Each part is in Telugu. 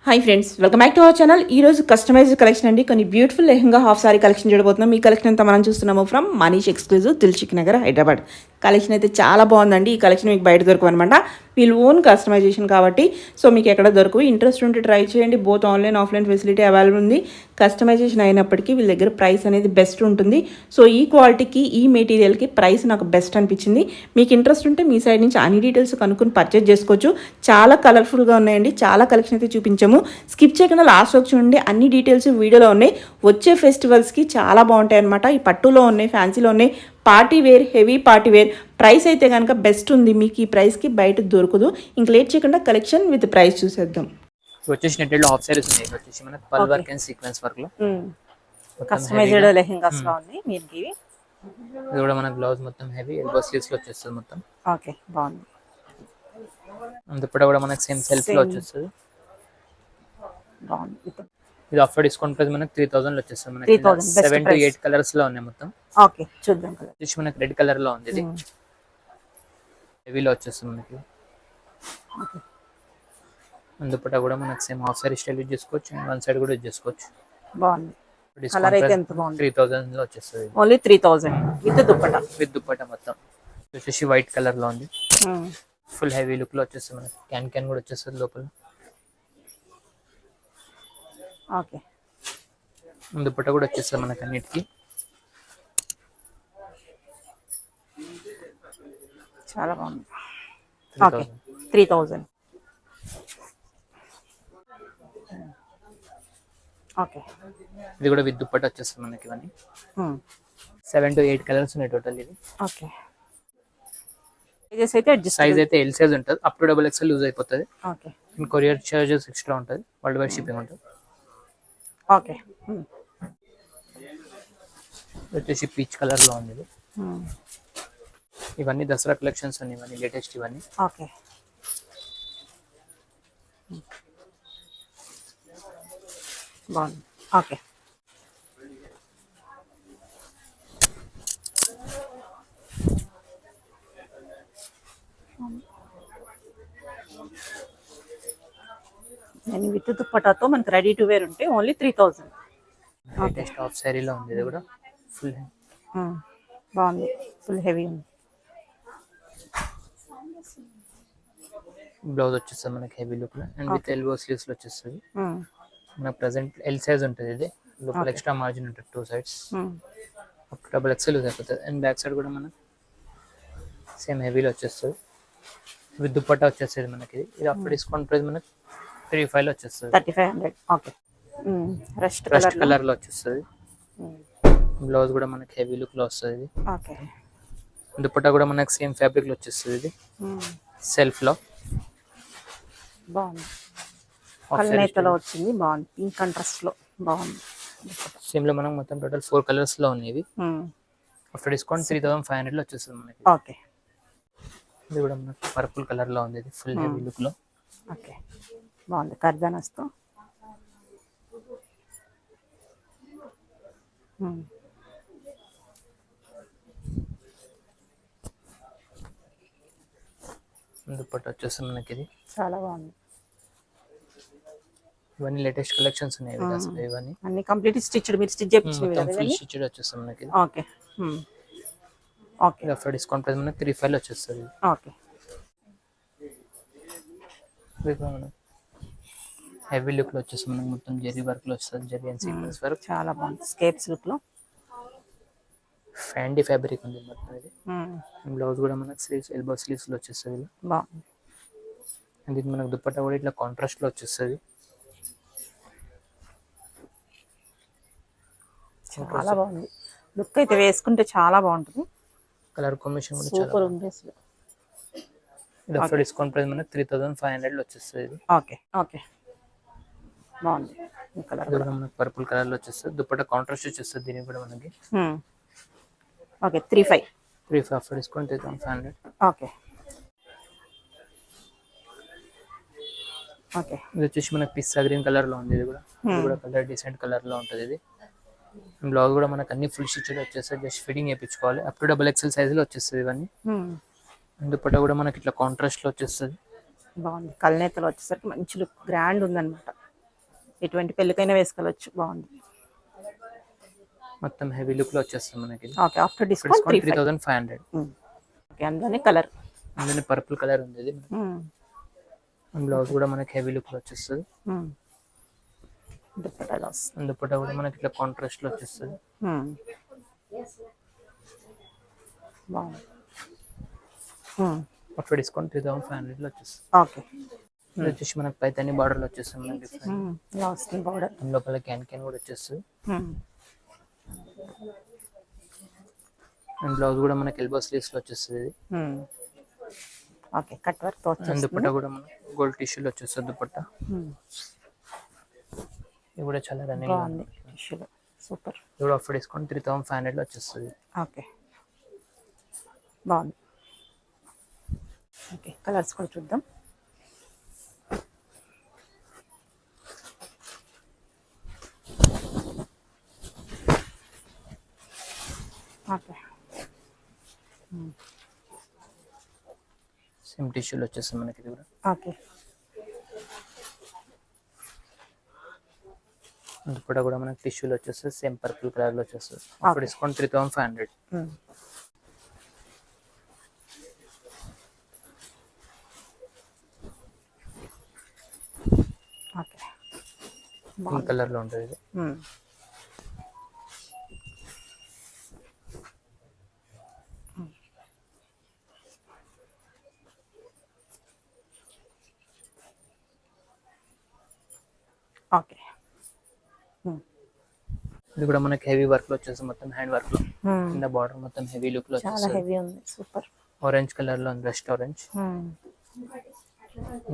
Hi friends, welcome back to our channel. ఈ రోజు కస్టమైజ్డ్ కలెక్షన్ అండి. కొన్ని beautiful lehenga half sorry collection చూడబోతున్నాం. ఈ కలెక్షన్ అంతా మనం చూస్తున్నాము from Manish exclusive, Dilsukh Nagar, Hyderabad. Collection అయితే చాలా బాగుందండి. ఈ కలెక్షన్ మీకు బయట దొరకవు అనమాట. వీళ్ళు ఓన్ కస్టమైజేషన్ కాబట్టి సో మీకు ఎక్కడ దొరకవు. ఇంట్రెస్ట్ ఉంటే ట్రై చేయండి. Both online offline facility available ఉంది. కస్టమైజేషన్ అయినప్పటికీ వీళ్ళ దగ్గర ప్రైస్ అనేది బెస్ట్ ఉంటుంది. సో ఈ క్వాలిటీకి ఈ మెటీరియల్కి ప్రైస్ నాకు బెస్ట్ అనిపించింది. మీకు ఇంట్రెస్ట్ ఉంటే మీ సైడ్ నుంచి అన్ని డీటెయిల్స్ కనుక్కొని పర్చేజ్ చేసుకోవచ్చు. చాలా కలర్ఫుల్గా ఉన్నాయండి. చాలా కలెక్షన్ అయితే చూపించాము. స్కిప్ చేయకుండా లాస్ట్ వరకు చూడండి. అన్ని డీటెయిల్స్ వీడియోలో ఉన్నాయి. వచ్చే ఫెస్టివల్స్కి చాలా బాగుంటాయి అనమాట. ఈ పట్టులో ఉన్నాయి, ఫ్యాన్సీలో ఉన్నాయి, party wear, heavy party wear. Price అయితే కనుక బెస్ట్ ఉంది. మీకు ఈ ప్రైస్కి బయట దొరకదు. ఇంక లేట్ చేయకుండా కలెక్షన్ విత్ ప్రైస్ చూసేద్దాం. వచ్చేసి నెట్లో హాఫ్ సారీస్ ఉన్నాయి. వచ్చేసి మనకి పల్ వర్క్ అండ్ సీక్వెన్స్ వర్క్ లో కస్టమైజ్డ్ లెహంగాస్ గా ఉన్నాయి. మీకు ఇవి ఇది కూడా మన బ్లౌజ్ మొత్తం హెవీ ఎల్బో స్లీవ్స్ లో వచ్చేస్తుంది మొత్తం. ఓకే, బాగుంది. అందులో కూడా మనకి సేమ్ సెల్ఫ్ లో వచ్చేస్తుంది. బాగుంది. ఇది ఆఫర్ డిస్కౌంట్ ప్రైస్ మనకి 3000 లో వచ్చేస్తుంది. మనకి 7 to 8 కలర్స్ లో ఉన్నాయి మొత్తం. ఓకే, చూద్దాం. కలర్ వచ్చేసి మనకి రెడ్ కలర్ లో ఉంది. ఇది హెవీలో వచ్చేస్తుంది మనకి. అందుపట కూడా మనకి same half sorry style use చేసుకోవచ్చు, వన్ సైడ్ కూడా యూజ్ చేసుకోవచ్చు. బాగుంది. కలర్ అయితే ఎంత బాగుంది. 3000 లో వచ్చేస్తుంది. ఓన్లీ 3000 విత్ దుపట్టా మొత్తం. వచ్చేసి వైట్ కలర్ లో ఉంది. ఫుల్ హెవీ లుక్ లో వచ్చేస్తుంది. మనకి క్యాన్ కూడా వచ్చేస్తుంది లోపల. ఓకే, దుపట్టా కూడా వచ్చేస్తుంది మనకి అన్నిటికి. చాలా బాగుంది. ఓకే, 3000. ఓకే, ఇది కూడా విత్ దుపట్టా వచ్చేస్తుంది మనకి. ఇవన్నీ 7 to 8 కలర్స్ ఉన్నాయి టోటల్. ఇది ఓకే. సైజెస్ అయితే అడ్జస్ట్, సైజ్ అయితే ఎల్ సైజ్ ఉంటుంది. Up to double XL use అయిపోతుంది. ఓకే. కొరియర్ చార్జెస్ ఎక్స్ట్రా ఉంటుంది. వరల్డ్ వైడ్ షిప్పింగ్ ఉంటుంది. ఓకే. వచ్చేసి పీచ్ కలర్ లో ఉంది ఇది. ఇవన్నీ దసరా కలెక్షన్స్ ఉన్నాయి. ఇవన్నీ లేటెస్ట్ ఇవన్నీ. ఓకే, బాగుంది. ఓకే, నేను విత్ దుప్పటాతో మనకి రెడీ టు వేర్ ఉంటే ఓన్లీ 3000. లేటెస్ట్ హాఫ్ సారీలో ఉంది. ఇది కూడా ఫుల్ బాగుంది. ఫుల్ హెవీ ఉంది. బ్లౌజ్ వచ్చేస్తుంది మనకి హెవీ లుక్ లో అండ్ విత్ ఎల్బో స్లీవ్స్ లో వచ్చేస్తుంది. మనకి ప్రెసెంట్ ఎల్ సైజ్ ఉంటుంది. ఇది లోపల ఎక్స్ట్రా మార్జిన్ ఉంటుంది 2 sides. Up double XL use అయిపోతుంది. అండ్ బ్యాక్ సైడ్ కూడా మనకి సేమ్ హెవీలో వచ్చేస్తుంది. విత్ దుపట్టా వచ్చేస్తుంది మనకి. ఇది అప్పుడు డిస్కౌంట్ ప్రైస్ మనకి 35 లో వచ్చేస్తుంది. 3500. ఓకే, రస్ట్ కలర్ లో వచ్చేస్తుంది. బ్లౌజ్ కూడా మనకి హెవీ లుక్ లో వస్తుంది. ఓకే, దుపట్టా కూడా మనకి సేమ్ ఫ్యాబ్రిక్ లో వచ్చేస్తుంది. ఇది సెల్ఫ్ లో బాగుంది. కల్నేతలో వచ్చింది. బాగుంది. పింక్ కాంట్రాస్ట్ లో బాగుంది. సేమ్ లో మనకి మొత్తం టోటల్ 4 కలర్స్ లో ఉన్నాయి. ఇవి ఆఫ్టర్ డిస్కౌంట్ 3500 లో వచ్చేస్తుంది మనకి. ఓకే, ఇది కూడా మనకి పర్పుల్ కలర్ లో ఉంది. ఇది ఫుల్ హెవీ లుక్ లో. ఓకే, బాగుంది. కర్దానాస్తో దుపట్టా వచ్చేస్తుంది మనకి. ఇది చాలా బాగుంది. ఇవన్నీ లేటెస్ట్ కలెక్షన్స్ ఉన్నాయి. అసలు ఇవన్నీ అన్ని కంప్లీట్ స్టిచ్డ్, మీరు స్టిచ్ చేయించినవి కదా ఫుల్ స్టిచ్డ్ వచ్చేస్తుంది మనకి. Okay, okay. After discount price మనకి 35 లో వచ్చేస్తుంది. ఓకే, హెవీ లుక్ లో వచ్చేసి మనకి మొత్తం జెరీ వర్క్ లో వస్తుంది. జెరీ అండ్ సీక్వెన్స్ వర్క్ చాలా బాగుంది. స్కేప్స్ లుక్ లో ఫ్యాండీ ఫ్యాబ్రిక్ ఉంది మొత్తం. ఇది బ్లౌజ్ కూడా మనకి స్లీవ్స్ ఎల్బో స్లీవ్స్ లో వచ్చేస్తుంది. బాగుంది. అండ్ ఇది మనకి దుపట్టా కూడా ఇట్లా కాంట్రాస్ట్ లో వచ్చేస్తుంది. చాలా బాగుంది. లుక్ అయితే వేసుకుంటే చాలా బాగుంటుంది. కలర్ కాంబినేషన్ కూడా సూపర్ ఉంది అసలు. ఇది ఆఫ్టర్ డిస్కౌంట్ ప్రైస్ మనకి 3500 లో వచ్చేస్తుంది. ఇది ఓకే, ఓకే, బాగుంది. ఈ కలర్ కూడా మనకి పర్పుల్ కలర్ లో వచ్చేస్తుంది. దుపట్టా కాంట్రాస్ట్ వచ్చేస్తుంది. దీనికి కూడా మనకి okay, 35 after discount 3500. Okay, okay. ఇది వచ్చేసి మనకి పిస్తా గ్రీన్ కలర్ లో ఉంది. ఇది కూడా కలర్ డిసెంట్ కలర్ లో ఉంటుంది. ఇది బ్లౌజ్ కూడా మనకు అన్ని ఫుల్ స్టిచ్ వచ్చేస్తాయి. జస్ట్ ఫిట్టింగ్ చేయించుకోవాలి. Up to double XL size లో వచ్చేస్తుంది ఇవన్నీ. దుపట్టా కూడా మనకి ఇట్లా కాంట్రాస్ట్ లో వచ్చేస్తుంది. బాగుంది. కల్నేతలో వచ్చేసరికి మంచి లుక్ గ్రాండ్ ఉందన్నమాట. ఎటువంటి పెళ్ళికైనా వేసుకోవచ్చు. బాగుంది. మొత్తం హెవీ లుక్ లో వచ్చేస్తుంది మనకి. Okay, after discount 3500. ఓకే, అందులోనే కలర్. అందులో పర్పుల్ కలర్ ఉంది ఇది. బ్లౌజ్ కూడా మనకి హెవీ లుక్ లో వచ్చేస్తుంది. దుపట్టా కూడా మనకి ఇట్లా కాంట్రాస్ట్ లో వచ్చేస్తుంది. ఆఫ్టర్ డిస్కౌంట్ 3500 లో వచ్చేస్తుంది. ఓకే, ఇది వచ్చేసి మనకి పైతాని బార్డర్ లో వచ్చేస్తుంది మనకి. బార్డర్ లోపల క్యాన్ కూడా వచ్చేస్తుంది. అండ్ బ్లౌజ్ కూడా మనకి ఎల్బో స్లీవ్స్ లో వచ్చేస్తుంది ఇది. ఓకే, కట్ వర్క్ తో అండ్ దుపట్టా కూడా మనకి గోల్డ్ టిష్యూలో వచ్చేస్తుంది దుపట్టా. ఇది కూడా చాలా రన్నింగ్ బాగుంది. టిష్యూలో సూపర్. ఇది కూడా ఆఫర్ డిస్కౌంట్ 3500 లో వచ్చేస్తుంది. ఓకే, బాగుంది. ఓకే, కలర్స్ కూడా చూద్దాం. ఓకే, సేమ్ టిష్యూలో వచ్చేస్తుంది మనకి ఇది కూడా. ఓకే, దుపట్టా కూడా మనకి టిష్యూలో వచ్చేస్తుంది. సేమ్ పర్పుల్ కలర్ లో వచ్చేస్తుంది. Offer discount 3500. Okay, pink colour లో ఉంటుంది ఇది. ఓకే, ఇది కూడా మనకి హెవీ వర్క్ లో వచ్చేస్తుంది. మొత్తం హ్యాండ్ వర్క్ లో కింద బార్డర్ మొత్తం హెవీ లుక్ లో చాలా వచ్చేస్తుంది. హెవీ ఉంది. సూపర్. ఆరెంజ్ కలర్ లో ఉంది, రెస్ట్ ఆరెంజ్.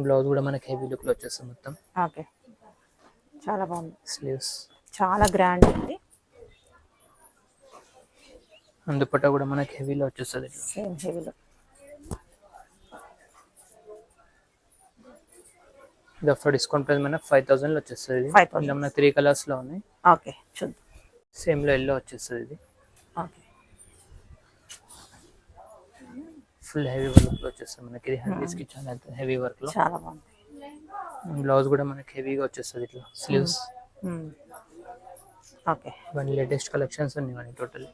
బ్లౌజ్ కూడా మనకి హెవీ లుక్ లో వచ్చేస్తుంది మొత్తం. ఓకే, చాలా బాగుంది. స్లీవ్స్ చాలా గ్రాండ్ ఉంది. దుపట్టా కూడా మనకి హెవీలో వచ్చేస్తుంది. సేమ్ హెవీలో. ఇది ఆఫర్ డిస్కౌంట్ ప్రైస్ మనకి 5000 లో వచ్చేస్తుంది. 5000. ఇలా మనకి 3 కలర్స్ లో ఉన్నాయి. ఓకే, చూద్దాం. సేమ్ లో ఎల్లో వచ్చేస్తుంది ఇది. ఓకే, ఫుల్ హెవీ వర్క్ లో వచ్చేస్తుంది మనకి. ఇది హ్యాండ్స్ కి చాలా హెవీ వర్క్ లో. చాలా బాగుంది. బ్లౌజ్ కూడా మనకి హెవీగా వచ్చేస్తుంది ఇట్లా స్లీవ్స్. ఓకే, ఇవన్నీ లేటెస్ట్ కలెక్షన్స్ ఉన్నాయి టోటల్.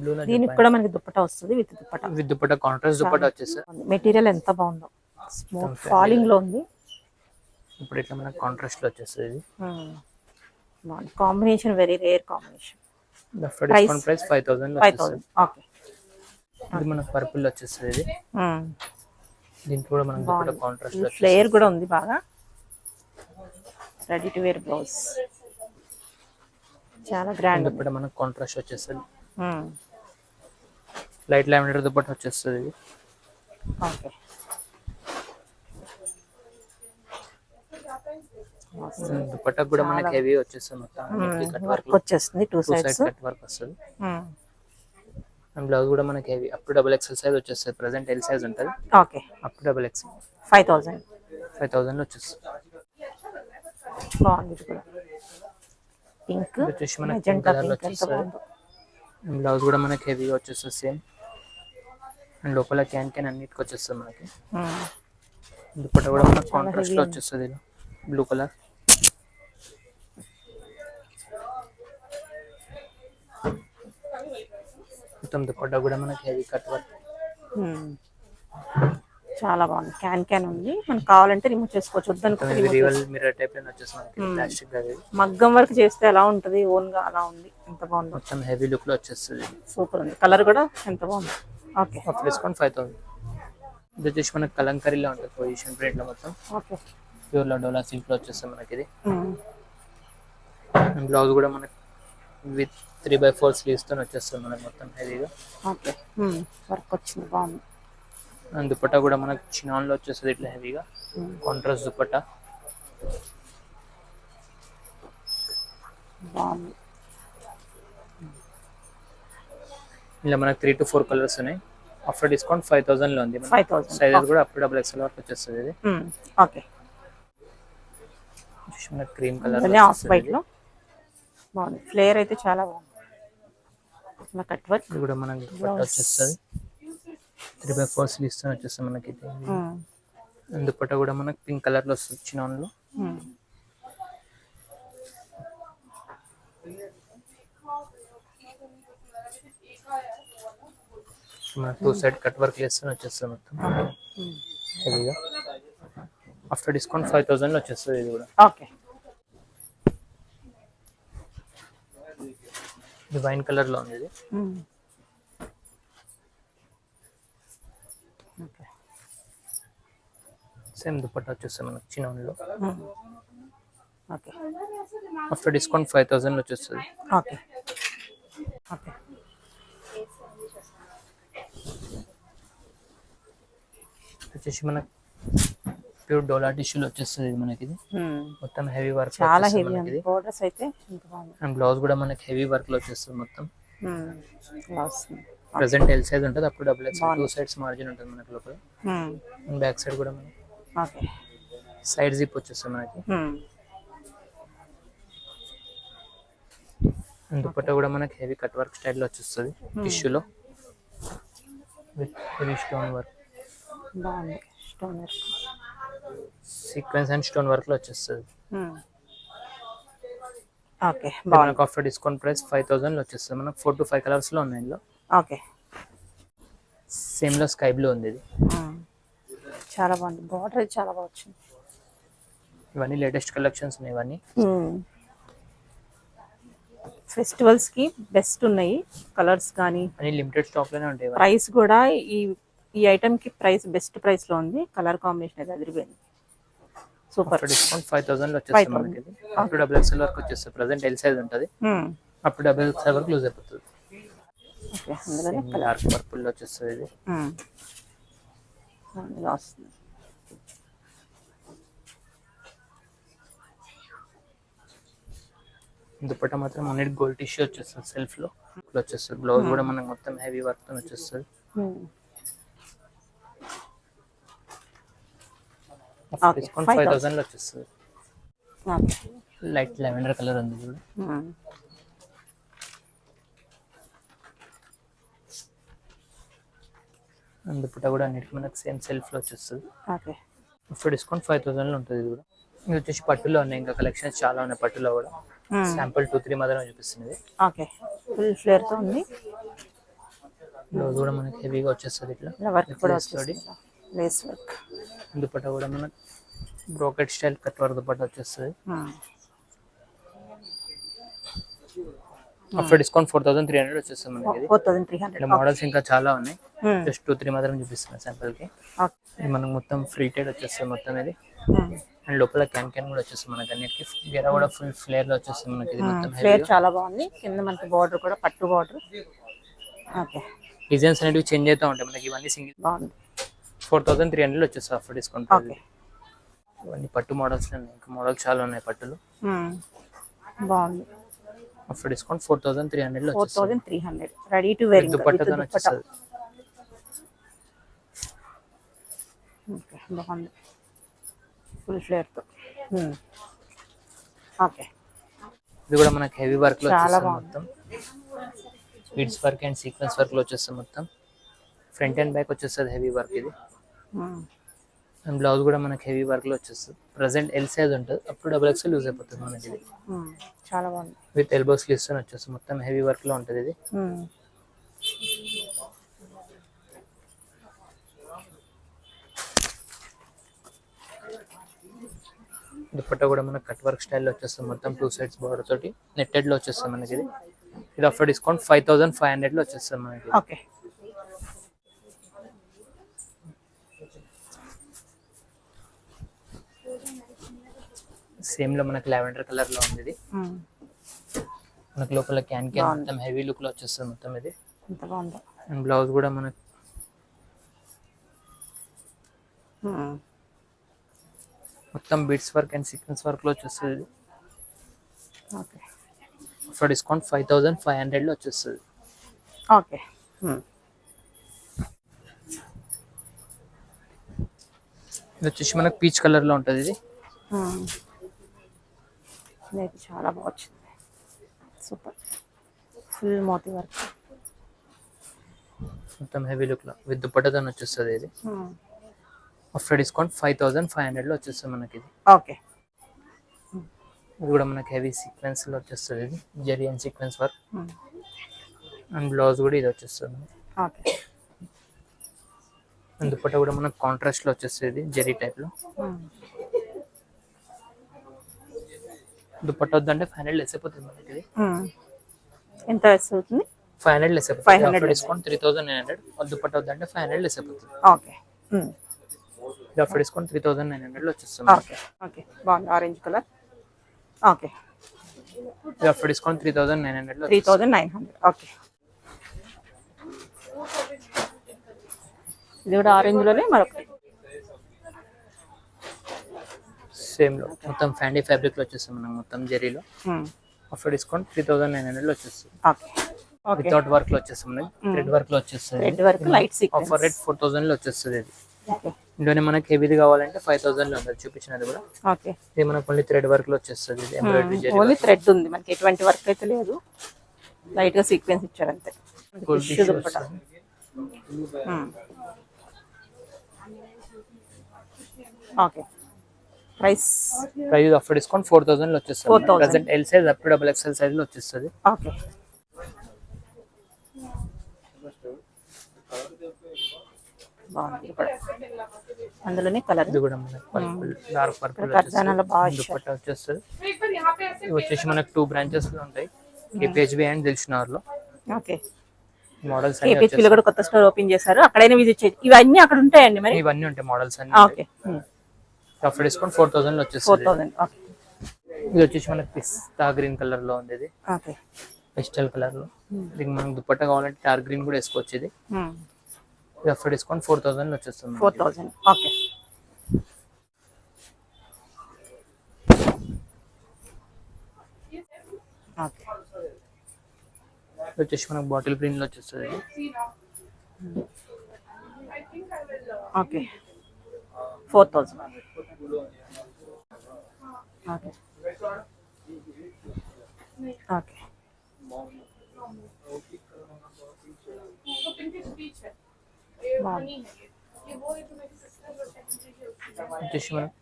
బ్లూ లో దీనికి కూడా మనకి దుపట్టా వస్తుంది. With dupatta. With dupatta contrast dupatta వచ్చేస్తుంది. మెటీరియల్ ఎంత బాగుందో. స్మూత్ ఫాలింగ్ లో ఉంది. ఇప్పుడు ఇట్లా మనకి కాంట్రాస్ట్ లో వచ్చేస్తుంది ఇది. Combination very rare combination. Offer discount price 5000 లో వచ్చేస్తుంది. ఓకే, ఇది మనకి పర్పుల్ లో వచ్చేస్తుంది ఇది. దీంట్లో కూడా మనకి దుపట్టా కాంట్రాస్ట్ లో ఫ్లేయర్ కూడా ఉంది బాగా. Ready to wear blouse. చాలా గ్రాండ్. దుపట్టా మనకి కాంట్రాస్ట్ వచ్చేస్తుంది. లైట్ లావెండర్ దుపట్టా వచ్చేస్తుంది ఇది. ఓకే, దుపట్టా కూడా మనకి హెవీ వచ్చేస్తుంది మొత్తం. కట్ వర్క్ వచ్చేస్తుంది. టూ సైడ్స్ కట్ వర్క్ వస్తుంది. అండ్ బ్లౌజ్ కూడా మనకి heavy. Up to double XL size వచ్చేస్తుంది. ప్రెసెంట్ ఎల్ సైజ్ ఉంటుంది. Okay, up to double XL 5000 లో వచ్చేస్తుంది. బాగుంది. ఇది కూడా పింక్. వచ్చేసి మనకి పింక్ కలర్ లో వచ్చేస్తుంది. బ్లౌజ్ కూడా మనకి హెవీగా వచ్చేస్తుంది సేమ్. అండ్ లోపల క్యాన్ అన్నిటికి వచ్చేస్తుంది మనకి. దుపట్టా కూడా మనకి కాంట్రాస్ట్ లో వచ్చేస్తుంది ఇలా బ్లూ కలర్. మొత్తం దుపట్టా కూడా మనకి హెవీ కట్ వర్క్. చాలా బాగుంది. క్యాన్ ఉంది. మనకు కావాలంటే రిమూవ్ చేసుకోవచ్చు. వద్దనుకుంటే రివల్ మిర్రర్ టైప్ లో వచ్చేస్తుంది మనకి. ప్లాస్టిక్ అది మగ్గం వర్క్ చేస్తే ఎలా ఉంటది, ఓన్ గా అలా ఉంది. ఎంత బాగుంది. మొత్తం హెవీ లుక్ లో వచ్చేస్తుంది. సూపర్ ఉంది. కలర్ కూడా ఎంత బాగుంది. Okay, offer discount 5000. ఇది వచ్చేసి మనకి కలంకరీలో ఉంటుంది పొజిషన్ ప్రింట్ లో మొత్తం. ఓకే, ప్యూర్ లో డోలా సిల్క్ లో వచ్చేస్తుంది మనకి ఇది. బ్లౌజ్ కూడా మనకి విత్ 3/4 స్లీవ్స్ తో వచ్చేస్తుంది మనకి మొత్తం హెవీగా. ఓకే, వర్క్ వచ్చింది. బాగుంది. అండ్ దుపట్టా కూడా మనకి చినాన్ లో వచ్చేస్తుంది ఇట్లా హెవీగా. కాంట్రాస్ట్ దుపట్టా బాగుంది. ఇలా మనకి 3 to 4 కలర్స్ ఉన్నాయి. ఆఫర్ డిస్కౌంట్ 5000 లో ఉంది. 5000 సైజెస్ కూడా అప్ టు డబుల్ ఎక్స్ఎల్ వరకు వచ్చేస్తుంది ఇది. ఓకే, మనకి క్రీమ్ కలర్ ఆఫ్ వైట్ లో బాగుంది. ఫ్లేయర్ అయితే చాలా బాగుంది. ఇలా కట్ వర్క్. ఇది కూడా మనకి దుపట్టా వచ్చేస్తుంది. 3/4 స్లీవ్స్ తో వచ్చేస్తుంది మనకి ఇది. దుపట్టా కూడా మనకి పింక్ కలర్ లో వస్తుంది చినాన్ లో. మన టూ సైడ్ కట్ వర్క్ చేస్తూనే వచ్చేస్తుంది మొత్తం హెవీగా. ఆఫ్టర్ డిస్కౌంట్ 5000 లో వచ్చేస్తుంది ఇది కూడా. ఓకే. ఇది వైన్ కలర్ లో ఉంది ఇది. ఓకే. సేమ్ దుపట్టా వచ్చేస్తుంది మనకి చిన్నలో. ఓకే. ఆఫ్టర్ డిస్కౌంట్ 5000 లో వచ్చేస్తుంది. ఓకే. ఓకే. వచ్చేసి మనకి ప్యూర్ డోలా టిష్యూలో వచ్చేస్తుంది ఇది మనకి. ఇది మొత్తం హెవీ వర్క్ చాలా హెవీ ఉంది. బోర్డర్స్ అయితే ఎంత బాగుంది. అండ్ బ్లౌజ్ కూడా మనకి హెవీ వర్క్ లో వచ్చేస్తుంది మొత్తం. బ్లౌజ్ ప్రెసెంట్ ఎల్ సైజ్ ఉంటుంది, అప్పుడు double X, two sides margin ఉంటుంది మనకి లోపల. అండ్ బ్యాక్ సైడ్ కూడా మనకి ఓకే సైడ్ జిప్ వచ్చేస్తుంది మనకి. అండ్ దుపట్టా కూడా మనకి హెవీ కట్ వర్క్ స్టైల్లో వచ్చేస్తుంది టిష్యూలో విత్ హెవీ స్టోన్ వర్క్. బాగుంది. Stone work, sequence and stone work లో వచ్చేస్తుంది. ఓకే. మనకు ఆఫ్టర్ డిస్కౌంట్ ప్రైస్ 5000 లో వచ్చేస్తుంది. మనకు 4 to 5 కలర్స్ లో ఉన్నాయి ఇందులో. ఓకే. సేమ్ లో స్కై బ్లూ ఉంది ఇది. చాలా బాగుంది. బార్డర్ చాలా బాగా వచ్చింది. ఇవన్నీ లేటెస్ట్ కలెక్షన్స్ ఉన్నాయి ఇవన్నీ. ఫెస్టివల్స్ కి బెస్ట్ ఉన్నాయి కలర్స్ కానీ. అన్ని లిమిటెడ్ స్టాక్ లోనే ఉంటాయి. ప్రైస్ కూడా ఈ ఐటమ్ కి ప్రైస్ బెస్ట్ ప్రైస్ లో ఉంది. కలర్ కాంబినేషన్ అయితే అదిరిపోయింది. సూపర్. డిస్కౌంట్ 5000 లో వచ్చేస్తుంది మనకి. అప్పుడు డబుల్ ఎక్స్ఎల్ వరకు వచ్చేస్తుంది. ప్రెసెంట్ ఎల్ సైజ్ ఉంటుంది, అప్పుడు డబుల్ ఎక్స్ఎల్ వరకు లూజ్ అయిపోతుంది. ఓకే. అందులోనే డార్క్ పర్పుల్ లో వచ్చేస్తుంది ఇది. అందులో వస్తుంది. దుపట్టా మాత్రం అన్నిటి గోల్డ్ టిష్యూ వచ్చేస్తుంది, సెల్ఫ్ లో వచ్చేస్తుంది. బ్లౌజ్ కూడా మనకు మొత్తం హెవీ వర్క్ తో వచ్చేస్తుంది. డిస్కౌంట్ 5000 లో వచ్చేస్తుంది. లైట్ లెవెండర్ కలర్ ఉంది చూడు. అండ్ దుపట్టా కూడా అన్నిటికీ మనకు సేమ్ సెల్ఫ్ లో వచ్చేస్తుంది. ఓకే. ఇప్పుడు డిస్కౌంట్ 5000 లో ఉంటుంది ఇది కూడా. ఇది వచ్చేసి పట్టులో ఉన్నాయి, ఇంకా కలెక్షన్స్ చాలా ఉన్నాయి పట్టులో కూడా. శాంపుల్ 2-3 మాత్రమే చూపిస్తుంది. ఓకే. ఫుల్ ఫ్లేర్ తో ఉంది. బ్లౌజ్ కూడా మనకి హెవీగా వచ్చేస్తుంది ఇట్లా. వర్క్ కూడా వస్తుంది, లేస్ వర్క్. దుపట్టా కూడా మనకి brocade style cut work dupatta వచ్చేస్తుంది. ఆఫ్టర్ డిస్కౌంట్ 4300 వచ్చేస్తుంది మనకి. 4300. మోడల్స్ ఇంకా చాలా ఉన్నాయి, జస్ట్ 2-3 మాత్రం చూపిస్తున్నాను శాంపుల్ కి. ఇది మనకు మొత్తం ఫ్రీ టైడ్ వచ్చేస్తుంది మొత్తం ఇది. అండ్ లోపల క్యాన్ కూడా వచ్చేస్తుంది మనకి అన్నిటికి. గెర కూడా ఫుల్ ఫ్లేర్ లో వచ్చేస్తుంది మనకి. ఇది మొత్తం ఫ్లేర్ చాలా బాగుంది. కింద మనకి బార్డర్ కూడా పట్టు బార్డర్. ఓకే. డిజైన్స్ అనేవి చేంజ్ అవుతూ ఉంటాయి మనకి. ఇవన్నీ సింగిల్ బాగుంది. 4300 వచ్చేస్తుంది ఆఫ్టర్ డిస్కౌంట్. ఓకే. ఇవన్నీ పట్టు మోడల్స్ ఉన్నాయి, ఇంకా మోడల్స్ చాలా ఉన్నాయి పట్టులు. బాగుంది. ఆఫ్టర్ డిస్కౌంట్ 4300 లో 4300. Ready to wear. దుపట్టాతో వచ్చేస్తుంది. ఓకే. బాగుంది. ఫుల్ ఫ్లేర్ తో. ఓకే. ఇది కూడా మనకి హెవీ వర్క్ లో చాలా వచ్చేస్తుంది మొత్తం. Beads work and sequence work లో వచ్చేస్తుంది మొత్తం. ఫ్రంట్ అండ్ బ్యాక్ వచ్చేస్తుంది హెవీ వర్క్ ఇది. అండ్ బ్లౌజ్ కూడా మనకి హెవీ వర్క్ లో వచ్చేస్తుంది. ప్రెసెంట్ ఎల్ సైజ్ ఉంటుంది, అప్పుడు డబుల్ ఎక్స్ఎల్ యూజ్ అయిపోతుంది మనకి ఇది. చాలా బాగుంది. విత్ ఎల్బో స్లీవ్స్ తో వచ్చేస్తుంది. మొత్తం హెవీ వర్క్ లో ఉంటుంది ఇది. దుపట్టా కూడా మనకి కట్ వర్క్ స్టైల్లో వచ్చేస్తుంది మొత్తం. 2 సైడ్స్ బార్డర్ తోటి నెట్టెడ్ లో వచ్చేస్తుంది మనకి ఇది. ఇది ఆఫర్ డిస్కౌంట్ 5500 లో వచ్చేస్తుంది మనకి. ఓకే. సేమ్ లో మనకి లావెండర్ కలర్ లో ఉంది ఇది. మనకి లోపల క్యాన్ మొత్తం హెవీ లుక్ లో వచ్చేస్తుంది మొత్తం ఇది. ఎంత బాగుందో. అండ్ బ్లౌజ్ కూడా మనకి మొత్తం beads work and sequence work లో వచ్చేస్తుంది. ఓకే. ఫర్ డిస్కౌంట్ 5500 లో వచ్చేస్తుంది. ఓకే. ఇది వచ్చేసి మనకి పీచ్ కలర్ లో ఉంటుంది ఇది. ఇది చాలా బాగా వచ్చింది. సూపర్. ఫుల్ మోతీ వర్క్. మొత్తం హెవీ లుక్ లో విత్ దుపట్టాతో వచ్చేస్తుంది ఇది. ఆఫ్టర్ డిస్కౌంట్ 5500 లో వచ్చేస్తుంది మనకి ఇది. ఓకే. ఇది కూడా మనకి హెవీ సీక్వెన్స్ లో వచ్చేస్తుంది ఇది. Zari and sequence work. And blouse కూడా ఇది వచ్చేస్తుంది. ఓకే. అండ్ దుపట్టా కూడా మనకు కాంట్రాస్ట్ లో వచ్చేస్తుంది జెరీ టైప్ లో. దుపట్టా వద్దంటే 500 లెస్ అయిపోతుంది మనకి ఇది. ఎంత వేస్ట్ అవుతుంది? 500 లెస్ అయిపోతుంది. 500 డిస్కౌంట్ 3900. దుపట్టా వద్దంటే 500 లెస్ అయిపోతుంది. ఓకే. ఆఫర్ డిస్కౌంట్ 3900 లో వచ్చేస్తుంది. ఓకే ఓకే, బాగుంది orange colour. Okay, offer discount 3900 లో 3900. ఓకే, ఇది కూడా ఆరెంజ్ లోనే మరొకటి సేమ్ లో మొత్తం ఫ్యాండీ ఫ్యాబ్రిక్ లో వచ్చేస్తుంది మనకు మొత్తం జెరీలో. ఆఫర్ డిస్కౌంట్ 3900 లో వచ్చేస్తుంది. ఓకే ఓకే, వితౌట్ వర్క్ లో వచ్చేస్తుంది. థ్రెడ్ వర్క్ లో వచ్చేస్తుంది. Red work light sequence. Offer rate 4000 లో వచ్చేస్తుంది. ఇది ఓకే ఇందులోనే మనకి హెవీది కావాలంటే 5000 లో ఉంది చూపించినది కూడా. ఓకే, ఇది మనకు ఓన్లీ థ్రెడ్ వర్క్ లో వచ్చేస్తుంది. ఇది ఎంబ్రాయిడరీ జెరీ ఓన్లీ థ్రెడ్ ఉంది మనకి, ఎటువంటి వర్క్ అయితే లేదు, లైట్ గా సీక్వెన్స్ ఇచ్చారు అంతే. Tissue dupatta. Okay, price offer discount 4000 లో వచ్చేస్తుంది. 4000. Present L size up to double XL size లో వచ్చేస్తుంది. ఓకే, బాగుంది కూడా. అందులోనే కలర్ ఇది కూడా మనకి పర్పుల్, డార్క్ పర్పుల్ కర్దానాలో బాగా దుపట్టా వచ్చేస్తుంది. ఇవి వచ్చేసి మనకి 2 బ్రాంచెస్ లో ఉంటాయి, కేపీహెచ్బి అండ్ దిల్షునగర్ లో. ఓకే, మోడల్స్ కేపీహెచ్పీలో కూడా కొత్త స్టోర్ ఓపెన్ చేశారు, అక్కడైనా విజిట్ చేయొచ్చు. ఇవన్నీ అక్కడ ఉంటాయండి మరి? ఇవన్నీ ఉంటాయి మోడల్స్ అన్ని. ఓకే, ఆఫర్ డిస్కౌంట్ 4000 లో వచ్చేస్తుంది. 4000. ఓకే ఇది వచ్చేసి మనకి పిస్తా గ్రీన్ కలర్ లో ఉంది. ఇది ఓకే, పెస్టల్ కలర్ లో. దీనికి మనకు దుపట్టా కావాలంటే డార్క్ గ్రీన్ కూడా వేసుకోవచ్చు. ఇది ఆఫర్ డిస్కౌంట్ 4000 లో వచ్చేస్తుంది. 4000. ఓకే, ఓకే, ఇది వచ్చేసి మనకు బాటిల్ గ్రీన్ లో వచ్చేస్తుంది. ఓకే, 4000. ఓకే ఓకే, వచ్చేసి మనకు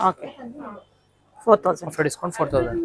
ఓకే, 4000. Offer discount 4000.